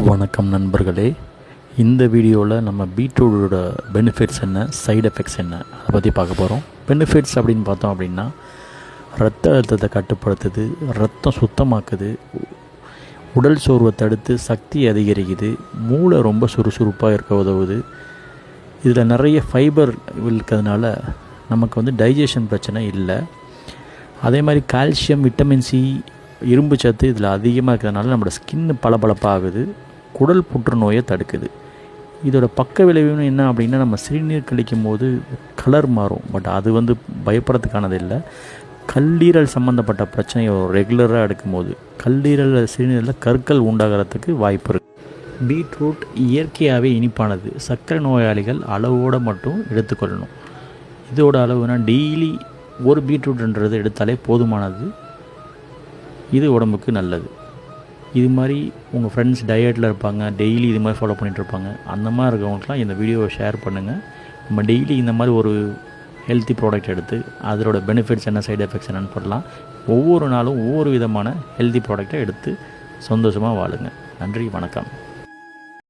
வணக்கம் நண்பர்களே. இந்த வீடியோவில் நம்ம பீட்ரூட்டோட பெனிஃபிட்ஸ் என்ன, சைடு எஃபெக்ட்ஸ் என்ன, அதை பற்றி பார்க்க போகிறோம். பெனிஃபிட்ஸ் அப்படின்னு பார்த்தோம் அப்படின்னா, இரத்த அழுத்தத்தை கட்டுப்படுத்துது, ரத்தம் சுத்தமாக்குது, உடல் சோர்வை தடுத்து சக்தி அதிகரிக்குது, மூளை ரொம்ப சுறுசுறுப்பாக இருக்க உதவுது. இதில் நிறைய ஃபைபர் இருக்கிறதுனால நமக்கு டைஜஷன் பிரச்சனை இல்லை. அதே மாதிரி கால்சியம், விட்டமின் சி, இரும்பு சத்து இதில் அதிகமாக இருக்கிறதுனால நம்மளோட ஸ்கின்னு பளபளப்பாகுது, குடல் புற்றுநோயை தடுக்குது. இதோட பக்க விளைவுன்னு என்ன அப்படின்னா, நம்ம சிறுநீர் கழிக்கும் போது கலர் மாறும். பட் அது பயப்படுறதுக்கானது இல்லை. கல்லீரல் சம்மந்தப்பட்ட பிரச்சனையை ரெகுலராக எடுக்கும்போது கல்லீரல் சிறுநீரில் கற்கள் உண்டாகிறதுக்கு வாய்ப்பு இருக்குது. பீட்ரூட் இயற்கையாகவே இனிப்பானது. சர்க்கரை நோயாளிகள் அளவோடு மட்டும் எடுத்துக்கொள்ளணும். இதோட அளவுனா டெய்லி ஒரு பீட்ரூட்ன்றது எடுத்தாலே போதுமானது. இது உடம்புக்கு நல்லது. இது மாதிரி உங்கள் ஃப்ரெண்ட்ஸ் டயட்டில் இருப்பாங்க, டெய்லி இது மாதிரி ஃபாலோ பண்ணிகிட்ருப்பாங்க. அந்த மாதிரி இருக்கவங்களுக்குலாம் இந்த வீடியோவை ஷேர் பண்ணுங்கள். நம்ம டெய்லி இந்த மாதிரி ஒரு ஹெல்த்தி ப்ராடக்ட் எடுத்து அதோட பெனிஃபிட்ஸ் என்ன, சைடு எஃபெக்ட்ஸ் என்னன்னு பண்ணலாம். ஒவ்வொரு நாளும் ஒவ்வொரு விதமான ஹெல்த்தி ப்ராடக்டை எடுத்து சந்தோஷமாக வாழுங்க. நன்றி, வணக்கம்.